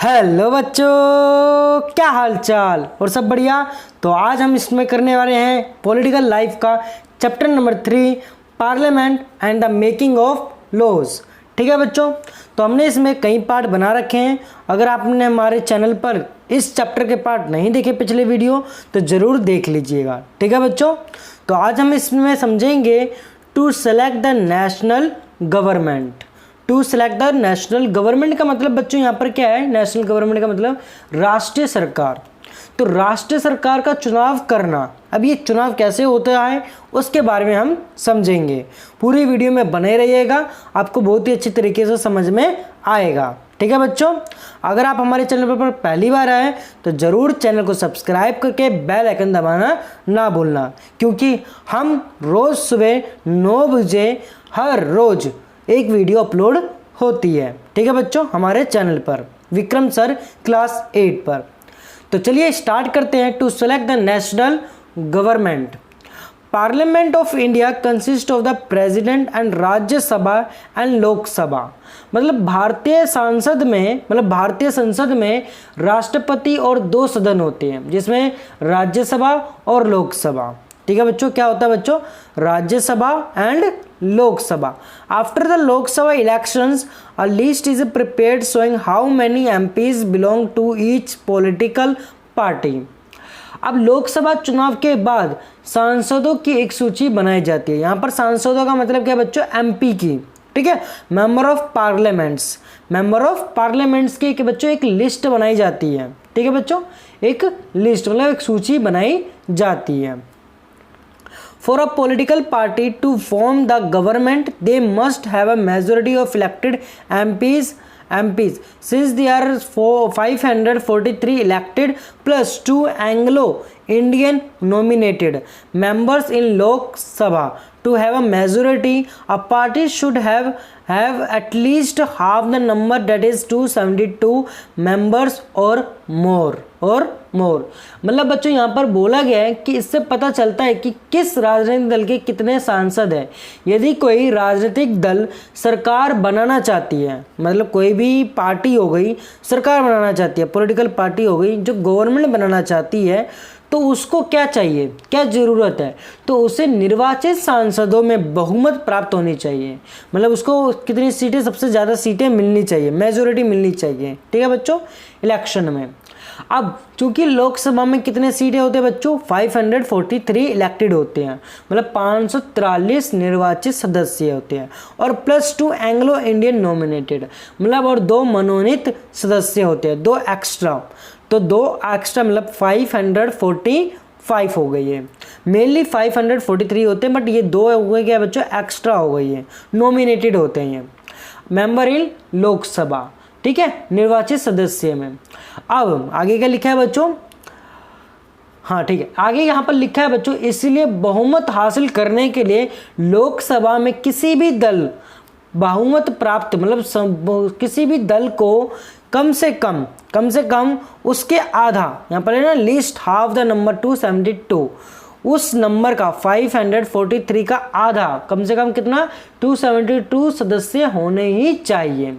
Hello बच्चों, क्या हाल चाल और सब बढ़िया। तो आज हम इसमें करने वाले हैं पॉलिटिकल लाइफ का chapter number 3 parliament and the making of laws. ठीक है बच्चों, तो हमने इसमें कई पार्ट बना रखे हैं। अगर आपने हमारे चैनल पर इस चैप्टर के पार्ट नहीं देखे पिछले वीडियो तो ज़रूर देख लीजिएगा। ठीक है बच्चों, तो आज हम इसमें समझेंगे to select the national government. To select the national government का मतलब बच्चों यहाँ पर क्या है? नेशनल गवर्नमेंट का मतलब राष्ट्रीय सरकार। तो राष्ट्रीय सरकार का चुनाव करना, अब ये चुनाव कैसे होता है उसके बारे में हम समझेंगे। पूरी वीडियो में बने रहिएगा, आपको बहुत ही अच्छी तरीके से समझ में आएगा। ठीक है बच्चों, अगर आप हमारे चैनल पर पहली बार आए तो ज़रूर चैनल को सब्सक्राइब करके बेल आइकन दबाना ना भूलना, क्योंकि हम रोज़ सुबह 9 बजे हर रोज़ एक वीडियो अपलोड होती है। ठीक है बच्चों, हमारे चैनल पर विक्रम सर क्लास 8 पर। तो चलिए स्टार्ट करते हैं। To select the national government, parliament of India consist of the president and Rajya Sabha and Lok Sabha. मतलब भारतीय संसद में राष्ट्रपति और 2 सदन होते हैं, जिसमें राज्यसभा और लोकसभा। ठीक है बच्चों, क्या होता है बच्चों? Rajya Sabha and Lok Sabha. After the Lok Sabha elections a list is prepared showing how many MPs belong to each political party. अब लोकसभा चुनाव के बाद सांसदों की एक सूची बनाई जाती है। यहाँ पर सांसदों का मतलब क्या बच्चों? एमपी की। ठीक है, member of parliaments. Member of parliaments की बच्चों एक लिस्ट बनाई जाती है। ठीक है बच्चों, एक लिस्ट मतलब एक सूची बनाई जाती है। For a political party to form the government, they must have a majority of elected MPs. Since there are 543 elected plus 2 Anglo-Indian nominated members in Lok Sabha, to have a majority, a party should have at least half the number, that is 272 members or more. मतलब बच्चों यहाँ पर बोला गया है कि इससे पता चलता है कि किस राजनीतिक दल के कितने सांसद हैं। यदि कोई राजनीतिक दल सरकार बनाना चाहती है, मतलब कोई भी पार्टी हो गई सरकार बनाना चाहती है, पॉलिटिकल पार्टी हो गई जो गवर्नमेंट बनाना चाहती है, तो उसको क्या चाहिए, क्या ज़रूरत है? तो उसे निर्वाचित सांसदों में बहुमत प्राप्त होनी चाहिए। मतलब उसको कितनी सीटें, सबसे ज़्यादा सीटें मिलनी चाहिए, मेजोरिटी मिलनी चाहिए। ठीक है बच्चों, इलेक्शन में। अब चूंकि लोकसभा में कितने सीटें होते हैं बच्चों? 543 इलेक्टेड होते हैं, मतलब 543 निर्वाचित सदस्य होते हैं, और प्लस 2 एंग्लो इंडियन नॉमिनेटेड, मतलब और 2 मनोनीत सदस्य होते हैं, 2 एक्स्ट्रा। तो 2 एक्स्ट्रा मतलब 545 हो गई है। मेनली 543 होते हैं, बट ये 2 हो गए क्या बच्चों? एक्स्ट्रा हो गई है, नॉमिनेटेड होते हैं ये मेंबर इन लोकसभा। ठीक है, निर्वाचित सदस्य में। अब आगे क्या लिखा है बच्चों? हाँ ठीक है, आगे यहाँ पर लिखा है बच्चों, इसलिए बहुमत हासिल करने के लिए लोकसभा में किसी भी दल बहुमत प्राप्त, मतलब किसी भी दल को कम से कम उसके आधा, यहाँ पर है ना लिस्ट हाफ द नंबर 272, उस नंबर का 543 का आधा, कम से कम कितना? 272 सदस्य होने ही चाहिए।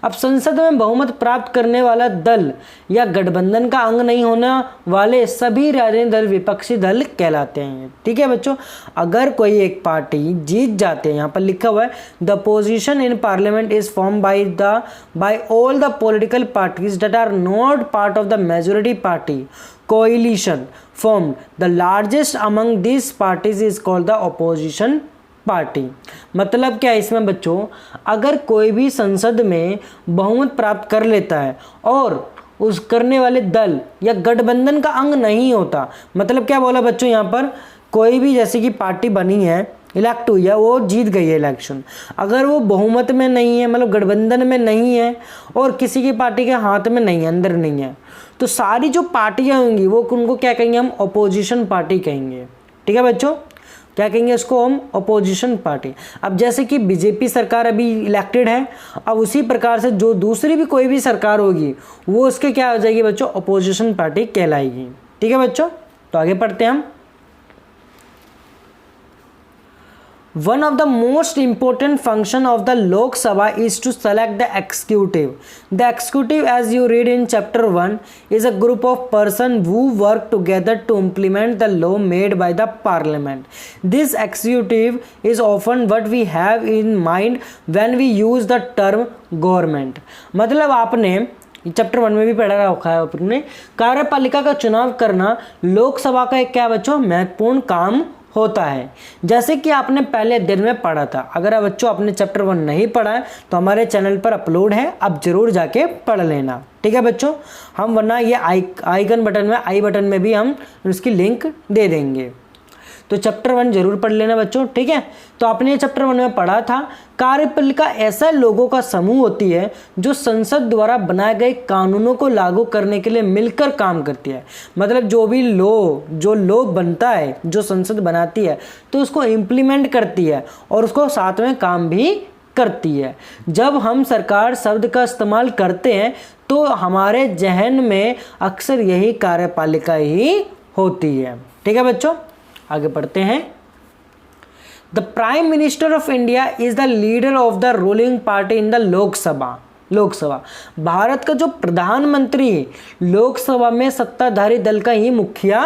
अब संसद में बहुमत प्राप्त करने वाला दल या गठबंधन का अंग नहीं होने वाले सभी राजनीतिक दल विपक्षी दल कहलाते हैं। ठीक है बच्चों, अगर कोई एक पार्टी जीत जाते हैं, यहाँ पर लिखा हुआ है the position in parliament is form by all the political parties that are not part of the majority party coalition formed. The largest among these parties is called the opposition party. मतलब क्या है इसमें बच्चों? अगर कोई भी संसद में बहुमत प्राप्त कर लेता है और उस करने वाले दल या गठबंधन का अंग नहीं होता, मतलब क्या बोला बच्चों यहाँ पर? कोई भी जैसे कि पार्टी बनी है, इलेक्ट हुई है, वो जीत गई है इलेक्शन, अगर वो बहुमत में नहीं है, मतलब गठबंधन में नहीं है और किसी की पार्टी के हाथ में नहीं है, अंदर नहीं है, तो सारी जो पार्टियां होंगी वो उनको क्या कहेंगे? हम अपोजिशन पार्टी कहेंगे। ठीक है बच्चों, क्या कहेंगे इसको? हम अपोजिशन पार्टी। अब जैसे कि बीजेपी सरकार अभी इलेक्टेड है, अब उसी प्रकार से जो दूसरी भी कोई भी सरकार होगी वो उसके क्या हो जाएगी बच्चों? अपोजिशन पार्टी कहलाएगी। ठीक है बच्चों, तो आगे पढ़ते हैं हम। One of the most important function of the Lok Sabha is to select the executive. The executive, as you read in chapter 1, is a group of persons who work together to implement the law made by the parliament. This executive is often what we have in mind when we use the term government. मतलब आपने chapter 1 में भी पढ़ा रखा है आपने, कार्यपालिका का चुनाव करना लोकसभा का एक क्या बच्चों महत्वपूर्ण काम होता है। जैसे कि आपने पहले दिन में पढ़ा था। अगर आप बच्चों आपने चैप्टर 1 नहीं पढ़ा है तो हमारे चैनल पर अपलोड है, आप जरूर जाके पढ़ लेना, ठीक है बच्चों। हम वरना ये आइकन बटन में, आई बटन में भी हम उसकी लिंक दे देंगे। तो चैप्टर 1 जरूर पढ़ लेना बच्चों, ठीक है। तो आपने चैप्टर 1 में पढ़ा था, कार्यपालिका ऐसा लोगों का समूह होती है जो संसद द्वारा बनाए गए कानूनों को लागू करने के लिए मिलकर काम करती है। मतलब जो भी लॉ बनता है, जो संसद बनाती है, तो उसको इम्प्लीमेंट करती है और उसको साथ में काम भी करती है। जब हम सरकार शब्द का इस्तेमाल करते हैं तो हमारे जहन में अक्सर यही कार्यपालिका ही होती है, ठीक है बच्चों। आगे पढ़ते हैं। The prime minister of India is the leader of the ruling party in the Lok Sabha. Bharat का जो प्रधानमंत्री लोकसभा में सत्ताधारी दल का ही मुखिया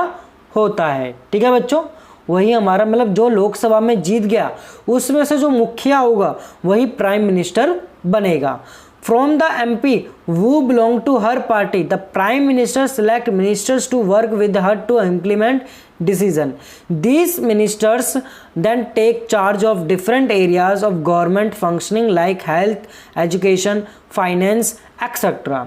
होता है, ठीक है बच्चों। वही हमारा मतलब जो लोकसभा में जीत गया उसमें से जो मुखिया होगा वही प्राइम मिनिस्टर बनेगा। From the MP who belong to her party, the Prime Minister select ministers to work with her to implement decision. These ministers then take charge of different areas of government functioning like health, education, finance, etc.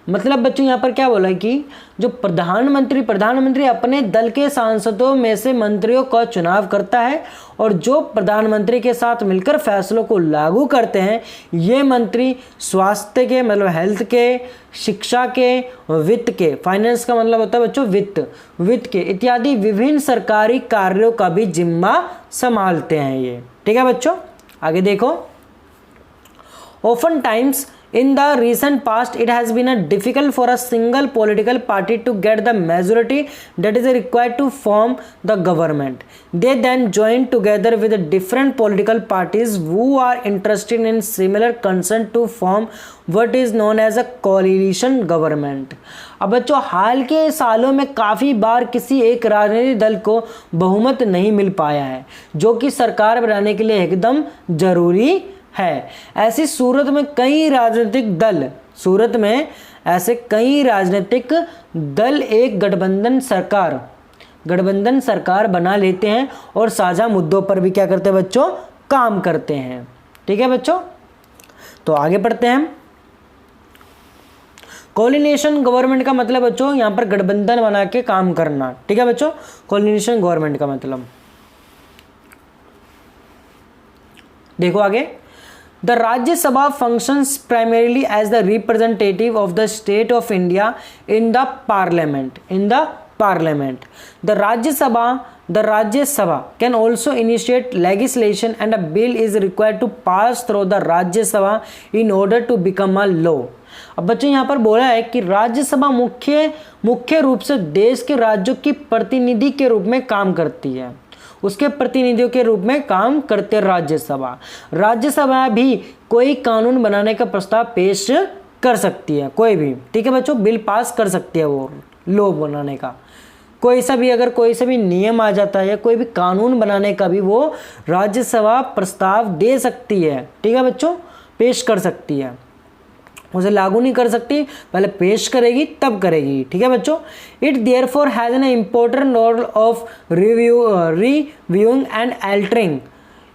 मतलब बच्चों यहाँ पर क्या बोला है कि जो प्रधानमंत्री अपने दल के सांसदों में से मंत्रियों का चुनाव करता है और जो प्रधानमंत्री के साथ मिलकर फैसलों को लागू करते हैं ये मंत्री स्वास्थ्य के मतलब हेल्थ के, शिक्षा के, वित्त के, फाइनेंस का मतलब होता है बच्चों वित्त के इत्यादि विभिन्न सरकारी कार्यों का भी जिम्मा संभालते हैं ये, ठीक है बच्चों। आगे देखो। Often times in the recent past it has been a difficult for a single political party to get the majority that is required to form the government. They then join together with the different political parties who are interested in similar consent to form what is known as a coalition government. अब बच्चों हाल के सालों में काफ़ी बार किसी एक राजनीतिक दल को बहुमत नहीं मिल पाया है जो कि सरकार बनाने के लिए एकदम जरूरी है। ऐसी सूरत में ऐसे कई राजनीतिक दल एक गठबंधन सरकार बना लेते हैं और साझा मुद्दों पर भी क्या करते हैं बच्चों, काम करते हैं, ठीक है बच्चों। तो आगे पढ़ते हैं। कोऑर्डिनेशन गवर्नमेंट का मतलब बच्चों यहाँ पर गठबंधन बना के काम करना, ठीक है बच्चों। कोऑर्डिनेशन गवर्नमेंट का मतलब देखो आगे। The Rajya Sabha functions primarily as the representative of the state of India in the parliament. The Rajya Sabha can also initiate legislation and a bill is required to pass through the Rajya Sabha in order to become a law. अब बच्चों यहाँ पर बोला है कि राज्यसभा मुख्य रूप से देश के राज्यों की प्रतिनिधि के रूप में काम करती है, उसके प्रतिनिधियों के रूप में काम करते राज्यसभा भी कोई कानून बनाने का प्रस्ताव पेश कर सकती है, कोई भी, ठीक है बच्चों, बिल पास कर सकती है वो लॉ बनाने का। कोई सा भी नियम आ जाता है, कोई भी कानून बनाने का भी वो राज्यसभा प्रस्ताव दे सकती है, ठीक है बच्चों, पेश कर सकती है। उसे लागू नहीं कर सकती, पहले पेश करेगी तब करेगी, ठीक है बच्चों। It therefore has an important role of reviewing and altering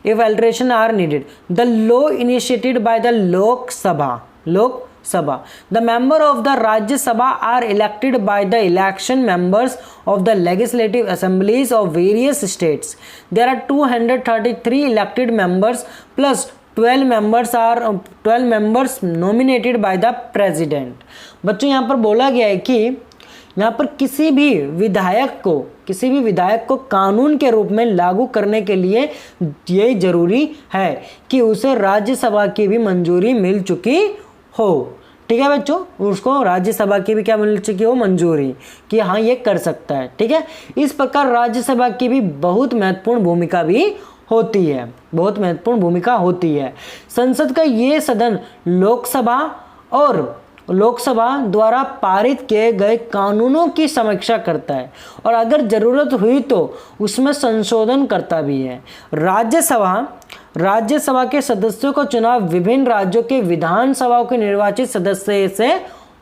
if alteration are needed the law initiated by the Lok Sabha. The member of the Rajya Sabha are elected by the election members of the legislative assemblies of various states. There are 233 elected members plus 12 members nominated by the president. बच्चों यहाँ पर बोला गया है कि यहाँ पर किसी भी विधायक को कानून के रूप में लागू करने के लिए ये जरूरी है कि उसे राज्यसभा की भी मंजूरी मिल चुकी हो, ठीक है बच्चों, उसको राज्यसभा की भी क्या मिल चुकी हो, मंजूरी, कि हाँ ये कर सकता है, ठीक है। इस प्रकार राज्यसभा की भी बहुत महत्वपूर्ण भूमिका भी होती है, बहुत महत्वपूर्ण भूमिका होती है। संसद का ये सदन लोकसभा द्वारा पारित किए गए कानूनों की समीक्षा करता है और अगर जरूरत हुई तो उसमें संशोधन करता भी है। राज्यसभा के सदस्यों का चुनाव विभिन्न राज्यों के विधानसभाओं के निर्वाचित सदस्य से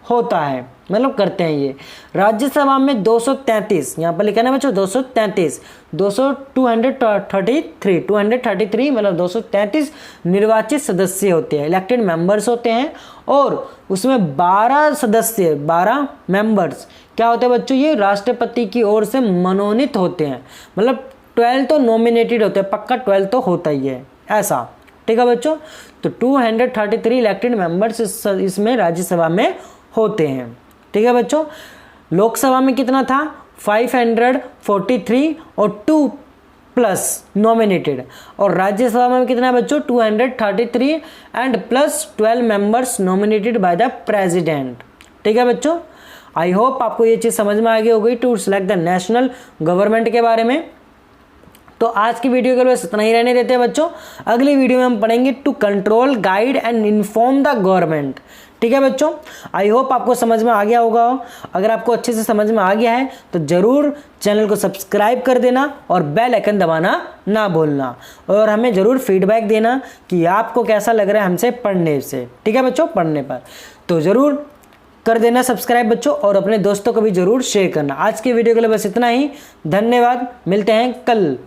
होता है, मतलब करते हैं ये। राज्यसभा में 233, यहाँ पर लिखा है बच्चों 233 233 मतलब 233 निर्वाचित सदस्य होते हैं, इलेक्टेड मेंबर्स होते हैं। और उसमें 12 मेंबर्स क्या होते हैं बच्चों, ये राष्ट्रपति की ओर से मनोनीत होते हैं, मतलब 12 तो नॉमिनेटेड होते हैं, पक्का 12 तो होता ही है ऐसा, ठीक है बच्चों। तो 233 इलेक्टेड मेंबर्स इसमें राज्यसभा में होते हैं, ठीक है बच्चों। लोकसभा में कितना था 543 और 2 प्लस नॉमिनेटेड, और राज्यसभा में कितना है बच्चों 233 and plus 12 members nominated by the president, ठीक है बच्चों। आई होप आपको ये चीज़ समझ में आ गई होगी to select the national government के बारे में। तो आज की वीडियो के लिए बस इतना ही रहने देते हैं बच्चों। अगली वीडियो में हम पढ़ेंगे to control, guide and inform the government, ठीक है बच्चों। आई होप आपको समझ में आ गया होगा। अगर आपको अच्छे से समझ में आ गया है तो जरूर चैनल को सब्सक्राइब कर देना और बेल आइकन दबाना ना भूलना, और हमें जरूर फीडबैक देना कि आपको कैसा लग रहा है हमसे पढ़ने से, ठीक है बच्चों। पढ़ने पर तो जरूर कर देना सब्सक्राइब बच्चों, और अपने दोस्तों को भी जरूर शेयर करना। आज की वीडियो के लिए बस इतना ही, धन्यवाद, मिलते हैं कल।